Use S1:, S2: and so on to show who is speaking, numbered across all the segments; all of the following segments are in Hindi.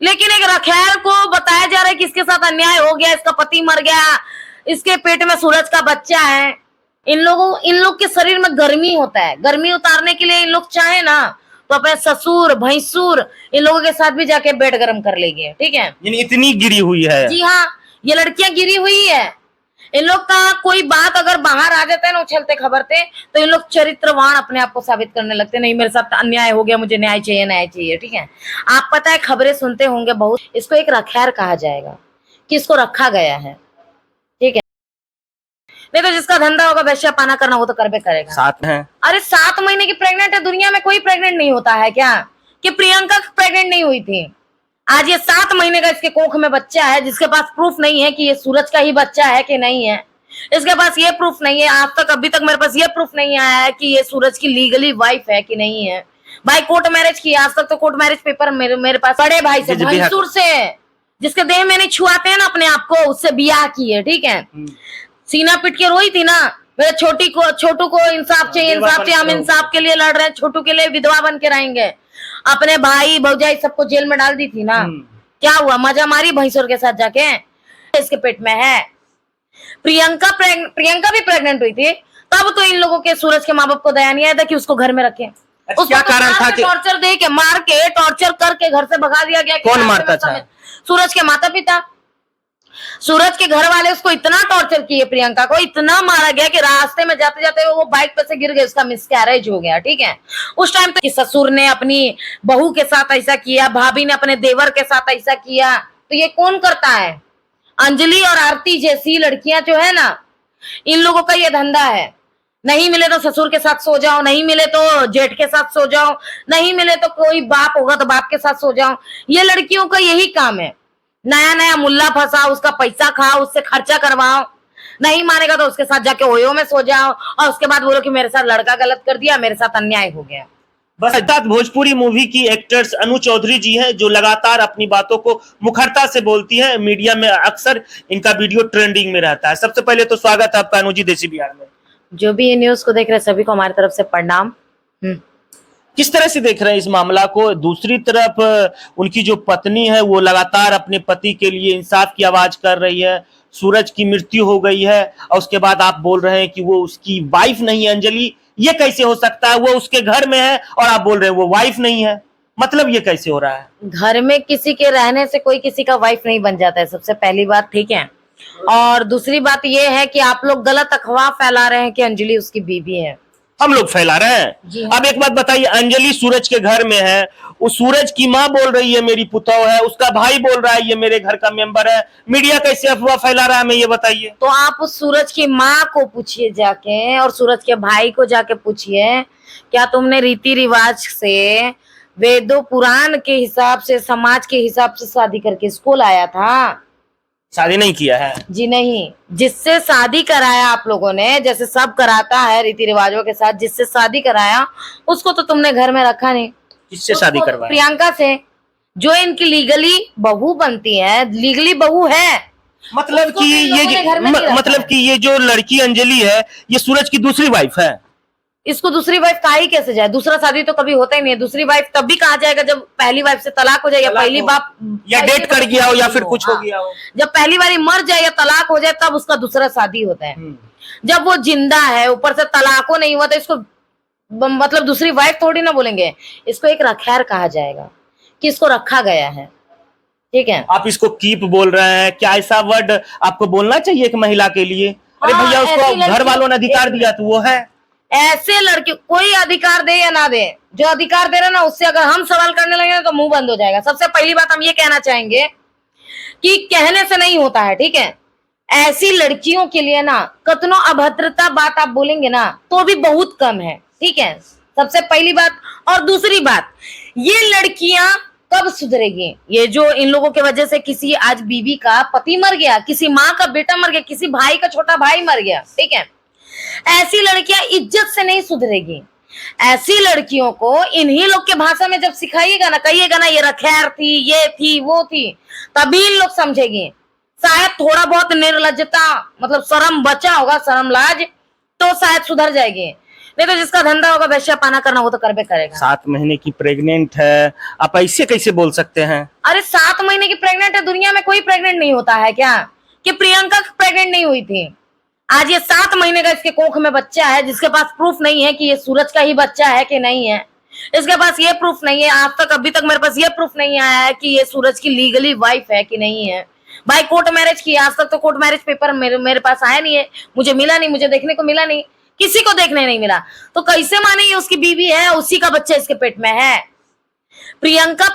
S1: लेकिन एक रखैल को बताया जा रहा है कि इसके साथ अन्याय हो गया, इसका पति मर गया, इसके पेट में सूरज का बच्चा है। इन लोग के शरीर में गर्मी होता है, गर्मी उतारने के लिए इन लोग चाहे ना तो अपने ससुर भैंसुर इन लोगों के साथ भी जाके बेड गर्म कर लेंगे, ठीक है।
S2: यानी इतनी गिरी हुई है।
S1: जी हाँ, ये लड़कियां गिरी हुई है। इन लोग का कोई बात अगर बाहर आ जाता है ना उछलते खबरते, तो इन लोग चरित्रवान अपने आप को साबित करने लगते, नहीं मेरे साथ अन्याय हो गया, मुझे न्याय चाहिए न्याय चाहिए, ठीक है। आप पता है खबरें सुनते होंगे बहुत, इसको एक रखैर कहा जाएगा कि इसको रखा गया है, ठीक है। नहीं तो जिसका धंधा होगा वैश्या पाना करना, वो तो करबे करेगा।
S2: 7 है।
S1: अरे 7 महीने की प्रेग्नेंट है, दुनिया में कोई प्रेग्नेंट नहीं होता है क्या? कि प्रियंका प्रेग्नेंट नहीं हुई थी? आज ये 7 महीने का इसके कोख में बच्चा है, जिसके पास प्रूफ नहीं है कि ये सूरज का ही बच्चा है कि नहीं है। इसके पास ये प्रूफ नहीं है, आज तक अभी तक मेरे पास ये प्रूफ नहीं आया है कि ये सूरज की लीगली वाइफ है कि नहीं है। भाई कोर्ट मैरिज की, आज तक तो कोर्ट मैरिज पेपर मेरे पास बड़े भाई से, भैंसुर से, जिसके देह में नहीं छुआते हैं ना अपने आप को, उससे बियाह की है, ठीक है। सीना पिट के रोई थी ना, मेरे छोटू को इंसाफ चाहिए, इंसाफ चाहिए, हम इंसाफ के लिए लड़ रहे हैं, छोटू के लिए विधवा बन के रहेंगे। अपने भाई भौजाई सबको जेल में डाल दी थी ना, क्या हुआ? मजा मारी भैंसुर के साथ जाके, इसके पेट में है। प्रियंका भी प्रेग्नेंट हुई थी, तब तो इन लोगों के सूरज के माँ बाप को दया नहीं आया था कि उसको घर में रखें।
S2: क्या कारण था कि
S1: टॉर्चर दे के, मार के, टॉर्चर करके घर से भगा दिया गया।
S2: कौन मारता था?
S1: सूरज के माता पिता, सूरज के घर वाले उसको इतना टॉर्चर किए, प्रियंका को इतना मारा गया कि रास्ते में जाते जाते वो बाइक पे से गिर गए, उसका मिसकैरेज हो गया, ठीक है। उस टाइम तो ससुर ने अपनी बहू के साथ ऐसा किया, भाभी ने अपने देवर के साथ ऐसा किया, तो ये कौन करता है? अंजलि और आरती जैसी लड़कियां जो है ना, इन लोगों का ये धंधा है। नहीं मिले तो ससुर के साथ सो जाओ, नहीं मिले तो जेठ के साथ सो जाओ, नहीं मिले तो कोई बाप होगा तो बाप के साथ सो जाओ। ये लड़कियों का यही काम है। नया नया मुल्ला फंसाओ, उसका पैसा खाओ, उससे खर्चा करवाओ, नहीं मानेगा तो उसके साथ जाके ओयो में सो जाओ, और उसके बाद बोलो कि मेरे साथ लड़का गलत कर दिया, मेरे साथ अन्याय हो गया।
S2: बस भोजपुरी मूवी की एक्टर्स अनु चौधरी जी हैं, जो लगातार अपनी बातों को मुखरता से बोलती हैं। मीडिया में अक्सर इनका वीडियो ट्रेंडिंग में रहता है। सबसे पहले तो स्वागत है आपका अनु जी देसी बिहार में।
S1: जो भी ये न्यूज को देख रहे हैं सभी को हमारी तरफ से प्रणाम।
S2: किस तरह से देख रहे हैं इस मामला को? दूसरी तरफ उनकी जो पत्नी है वो लगातार अपने पति के लिए इंसाफ की आवाज कर रही है। सूरज की मृत्यु हो गई है और उसके बाद आप बोल रहे हैं कि वो उसकी वाइफ नहीं है अंजलि। ये कैसे हो सकता है? वो उसके घर में है और आप बोल रहे हैं वो वाइफ नहीं है, मतलब ये कैसे हो रहा है?
S1: घर में किसी के रहने से कोई किसी का वाइफ नहीं बन जाता है, सबसे पहली बात, ठीक है। और दूसरी बात ये है कि आप लोग गलत अफवाह फैला रहे हैं कि अंजलि उसकी बीवी है।
S2: हम लोग फैला रहे हैं? अब एक बात बताइए, अंजलि सूरज के घर में है, उस सूरज की माँ बोल रही है मेरी पुतौ है, उसका भाई बोल रहा है ये मेरे घर का मेंबर है, मीडिया कैसे अफवाह फैला रहा है, हमें ये बताइए।
S1: तो आप उस सूरज की माँ को पूछिए जाके, और सूरज के भाई को जाके पूछिए, क्या तुमने रीति रिवाज से, वेदों पुराण के हिसाब से, समाज के हिसाब से शादी करके इसको लाया था?
S2: शादी नहीं किया है
S1: जी नहीं। जिससे शादी कराया आप लोगों ने, जैसे सब कराता है रीति रिवाजों के साथ, जिससे शादी कराया उसको तो तुमने घर में रखा नहीं।
S2: किससे शादी करवाया?
S1: प्रियंका से, जो इनकी लीगली बहू बनती है, लीगली बहू है।
S2: मतलब कि ये जो लड़की अंजलि है ये सूरज की दूसरी वाइफ है।
S1: इसको दूसरी वाइफ कहा ही कैसे जाए? दूसरा शादी तो कभी होता ही नहीं है। दूसरी वाइफ तब भी कहा जाएगा जब पहली वाइफ से तलाक हो जाए, या पहली बाप
S2: या डेट कर गया हो, या फिर कुछ हो गया हो।
S1: जब पहली बारी मर जाए या तलाक हो जाए तब उसका दूसरा शादी होता है। जब वो जिंदा है, ऊपर से तलाको नहीं हुआ, तो इसको मतलब दूसरी वाइफ थोड़ी ना बोलेंगे, इसको एक रखैर कहा जाएगा कि इसको रखा गया है, ठीक है।
S2: आप इसको कीप बोल रहे हैं, क्या ऐसा वर्ड आपको बोलना चाहिए एक महिला के लिए? अरे भैया उसको घर वालों ने अधिकार दिया तो वो है।
S1: ऐसे लड़के कोई अधिकार दे या ना दे, जो अधिकार दे रहे ना उससे अगर हम सवाल करने लगे तो मुंह बंद हो जाएगा। सबसे पहली बात हम ये कहना चाहेंगे कि कहने से नहीं होता है, ठीक है। ऐसी लड़कियों के लिए ना कतनो अभद्रता बात आप बोलेंगे ना तो भी बहुत कम है, ठीक है, सबसे पहली बात। और दूसरी बात, ये लड़कियां कब सुधरेगी? ये जो इन लोगों के वजह से किसी आज बीवी का पति मर गया, किसी माँ का बेटा मर गया, किसी भाई का छोटा भाई मर गया, ठीक है, ऐसी लड़कियां इज्जत से नहीं सुधरेगी। ऐसी लड़कियों को इन्हीं लोग के भाषा में जब सिखाइएगा ना, कहिएगा ना ये रखैर थी, ये थी, वो थी, तभी इन लोग समझेगी। शायद थोड़ा बहुत निर्लज्जता मतलब शर्म बचा होगा, शर्म लाज, तो शायद सुधर जाएगी। नहीं तो जिसका धंधा होगा वैश्या पाना करना वो तो करबे करेगा।
S2: 7 महीने की प्रेग्नेंट है, आप ऐसे कैसे बोल सकते हैं?
S1: अरे 7 महीने की प्रेग्नेंट है, दुनिया में कोई प्रेग्नेंट नहीं होता है क्या? कि प्रियंका प्रेग्नेंट नहीं हुई थी। आज ये 7 महीने का इसके कोख में बच्चा है, जिसके पास प्रूफ नहीं है कि ये सूरज का ही बच्चा है कि नहीं है। इसके पास ये प्रूफ नहीं है, आज तक अभी तक मेरे पास ये प्रूफ नहीं आया है कि ये सूरज की लीगली वाइफ है कि नहीं है। भाई कोर्ट मैरिज की, आज तक तो कोर्ट मैरिज पेपर मेरे पास आया नहीं है, मुझे मिला नहीं, मुझे देखने को मिला नहीं, किसी को देखने नहीं मिला। तो कैसे माने ये उसकी बीवी है, उसी का बच्चा इसके पेट में है। प्रियंका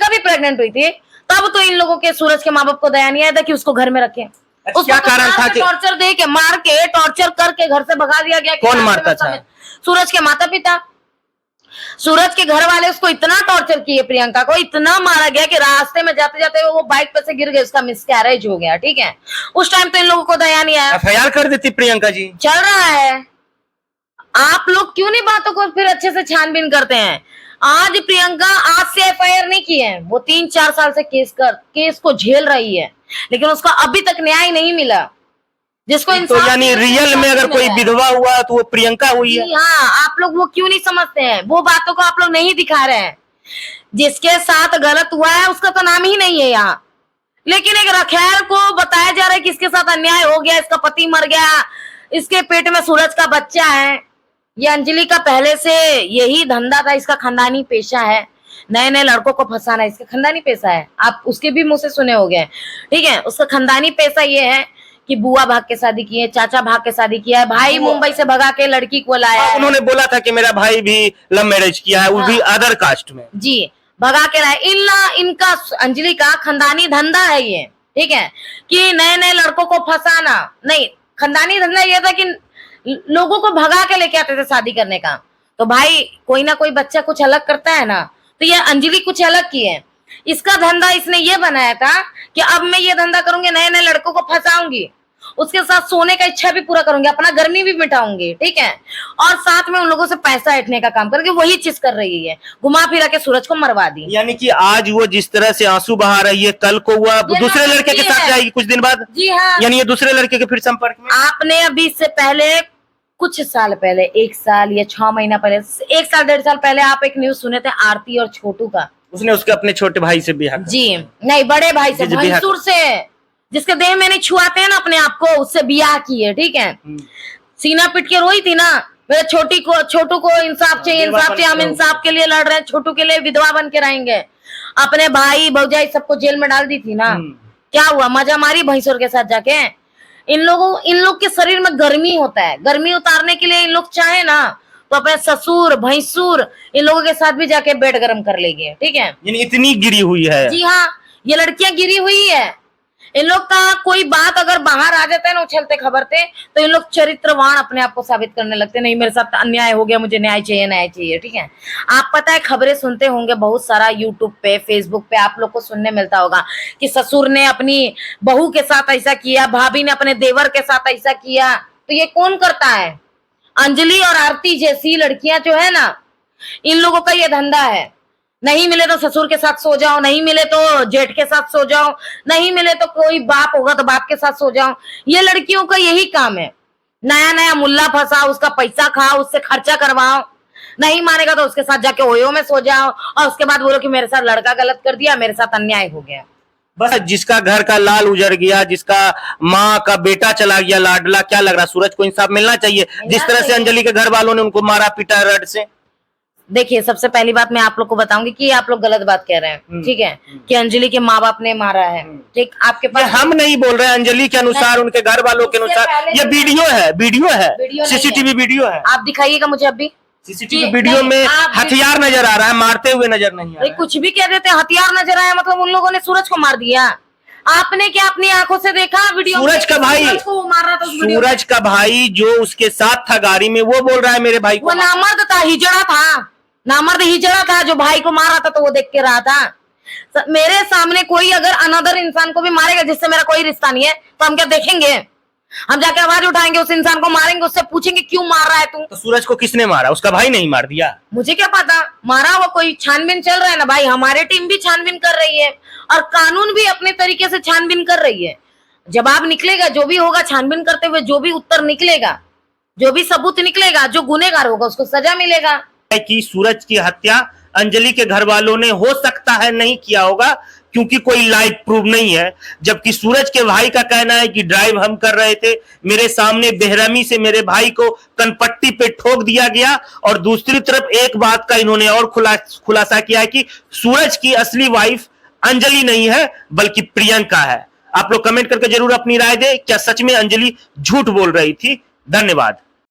S1: भी प्रेग्नेंट हुई थी, तब तो इन लोगों के, सूरज के माँ बाप को दया नहीं आया था कि उसको घर में रखे।
S2: क्या कारण था कि
S1: टॉर्चर दे के, मार के, टॉर्चर करके घर से भगा दिया गया।
S2: कौन मारता था?
S1: सूरज के माता पिता। सूरज के घर वाले उसको इतना टॉर्चर किए, प्रियंका को इतना मारा गया कि रास्ते में जाते जाते वो बाइक पे से गिर गए, उसका मिसकैरेज हो गया। ठीक है, उस टाइम तो इन लोगों को दया नहीं आया।
S2: FIR कर देती प्रियंका जी।
S1: चल रहा है, आप लोग क्यों नहीं बातों को फिर अच्छे से छानबीन करते हैं? आज प्रियंका आज से FIR नहीं की है, वो 3-4 साल से केस को झेल रही है, लेकिन उसको अभी तक न्याय नहीं मिला। जिसको
S2: तो यानी रियल में अगर कोई विधवा हुआ तो वो प्रियंका हुई है।
S1: हाँ, आप लोग वो क्यों नहीं समझते हैं? वो बातों को आप लोग नहीं दिखा रहे हैं। जिसके साथ गलत हुआ है उसका तो नाम ही नहीं है यहाँ, लेकिन एक रखैल को बताया जा रहा है कि इसके साथ अन्याय हो गया, इसका पति मर गया, इसके पेट में सूरज का बच्चा है। ये अंजलि का पहले से यही धंधा था, इसका खानदानी पेशा है, नए नए लड़कों को फंसाना इसका खानदानी पेशा है। आप उसके भी मुंह से सुने होंगे, ठीक है। उसका खानदानी पेशा ये है कि बुआ भाग के शादी की है, चाचा भाग के शादी किया है, भाई मुंबई से भगा के लड़की को लाया है।
S2: उन्होंने बोला था कि मेरा भाई भी लव मैरिज किया है, वो भी अदर कास्ट में।
S1: जी, भगा के लाया। इनका अंजलि का खानदानी धंधा है ये, ठीक है, कि नए नए लड़कों को फंसाना। नहीं, खानदानी धंधा ये था कि लोगों को भगा के लेके आते थे शादी करने का। तो भाई कोई ना कोई बच्चा कुछ अलग करता है ना, तो ये अंजलि कुछ अलग की है। इसका धंधा इसने ये बनाया था कि अब मैं ये धंधा करूंगी, नए नए लड़कों को फंसाऊंगी, उसके साथ सोने का इच्छा भी पूरा करूंगी, अपना गर्मी भी मिटाऊंगी, ठीक है, और साथ में उन लोगों से पैसा ऐंठने का काम करके वही चीज कर रही है, घुमा फिरा के सूरज को मरवा दी।
S2: यानी कि आज वो जिस तरह से आंसू बहा रही है, कल को वो दूसरे लड़के के साथ जाएगी कुछ दिन बाद।
S1: जी हाँ,
S2: यानी ये दूसरे लड़के के फिर संपर्क में।
S1: आपने अभी इससे पहले कुछ साल पहले, 1 साल या 6 महीना पहले, 1 साल 1.5 साल पहले आप एक न्यूज सुने थे आरती और छोटू का।
S2: उसने उसके अपने छोटे भाई से ब्याह।
S1: जी नहीं, बड़े भाई से, भैंसुर से, जिसके देह में नहीं छुआते हैं ना अपने आप को, उससे ब्याह की है, ठीक है। सीना पिट के रोई थी ना, मेरे छोटू को इंसाफ चाहिए, इंसाफ चाहिए, हम इंसाफ के लिए लड़ रहे हैं, छोटू के लिए विधवा बन के रहेंगे। अपने भाई भौजाई सबको जेल में डाल दी थी ना, क्या हुआ? मजा मारी भैंसुर के साथ जाके। इन लोग के शरीर में गर्मी होता है, गर्मी उतारने के लिए इन लोग चाहे ना तो अपने ससुर भैंसुर इन लोगों के साथ भी जाके बेड गर्म कर लेंगे, ठीक है।
S2: इतनी गिरी हुई है।
S1: जी हाँ, ये लड़कियां गिरी हुई है। इन लोग का कोई बात अगर बाहर आ जाता है ना उछलते खबरते, तो इन लोग चरित्रवान अपने आप को साबित करने लगते हैं, नहीं मेरे साथ अन्याय हो गया, मुझे न्याय चाहिए, ठीक है। आप पता है खबरें सुनते होंगे बहुत सारा, यूट्यूब पे फेसबुक पे आप लोग को सुनने मिलता होगा कि ससुर ने अपनी बहू के साथ ऐसा किया, भाभी ने अपने देवर के साथ ऐसा किया। तो ये कौन करता है? अंजलि और आरती जैसी लड़कियां जो है ना, इन लोगों का ये धंधा है। नहीं मिले तो ससुर के साथ सो जाओ, नहीं मिले तो जेठ के साथ सो जाओ, नहीं मिले तो कोई बाप होगा तो बाप के साथ सो जाओ। ये लड़कियों का यही काम है। नया नया मुल्ला फंसाओ, उसका पैसा खाओ, उससे खर्चा करवाओ, नहीं मानेगा तो उसके साथ जाके ओयो में सो जाओ, और उसके बाद बोलो कि मेरे साथ लड़का गलत कर दिया, मेरे साथ अन्याय हो गया।
S2: बस जिसका घर का लाल उजड़ गया, जिसका माँ का बेटा चला गया लाडला, क्या लग रहा सूरज को इंसाफ मिलना चाहिए? जिस तरह से अंजलि के घर वालों ने उनको मारा पीटा रड से।
S1: देखिए, सबसे पहली बात मैं आप लोग को बताऊंगी कि आप लोग गलत बात कह रहे हैं, ठीक है, कि अंजलि के माँ बाप ने मारा है, ठीक। आपके पास
S2: हम नहीं बोल रहे हैं, अंजलि के अनुसार, उनके घर वालों के अनुसार ये वीडियो है, सीसीटीवी वीडियो है।
S1: आप दिखाइएगा मुझे अभी।
S2: सीसीटीवी वीडियो में हथियार नजर आ रहा है, मारते हुए नजर नहीं आ रहा है।
S1: कुछ भी कह देते हैं, हथियार नजर आया मतलब उन लोगों ने सूरज को मार दिया। आपने क्या अपनी आंखों से देखा वीडियो?
S2: सूरज का भाई,
S1: मार रहा था
S2: सूरज का भाई जो उसके साथ था गाड़ी में, वो बोल रहा है मेरे भाई को।
S1: वो नामर्द था, हिजड़ा था, नामर्द हिजड़ा था जो भाई को मार रहा था, तो वो देख के रहा था। मेरे सामने कोई अगर अनदर इंसान को भी मारेगा जिससे मेरा कोई रिश्ता नहीं है, तो हम क्या देखेंगे? हम जाके आवाज उठाएंगे, उस इंसान को मारेंगे, उससे पूछेंगे क्यों मार रहा है तू?
S2: तो सूरज को किसने मारा? उसका भाई नहीं मार दिया?
S1: मुझे क्या पता, मारा हुआ कोई। छानबीन चल रहा है ना भाई, हमारे टीम भी छानबीन कर रही है और कानून भी अपने तरीके से छानबीन कर रही है। जवाब निकलेगा, जो भी होगा छानबीन करते हुए जो भी उत्तर निकलेगा, जो भी सबूत निकलेगा, जो गुनहगार होगा उसको सजा मिलेगा।
S2: है कि सूरज की हत्या अंजलि के घर वालों ने हो सकता है नहीं किया होगा, क्योंकि कोई लाइव प्रूफ नहीं है। जबकि सूरज के भाई का कहना है कि ड्राइव हम कर रहे थे, मेरे सामने बेरहमी से मेरे भाई को कनपट्टी पे ठोक दिया गया। और दूसरी तरफ एक बात का इन्होंने और खुलासा किया है कि सूरज की असली वाइफ अंजलि नहीं है बल्कि प्रियंका है। आप लोग कमेंट करके जरूर अपनी राय दें, क्या सच में अंजलि झूठ बोल रही थी? धन्यवाद।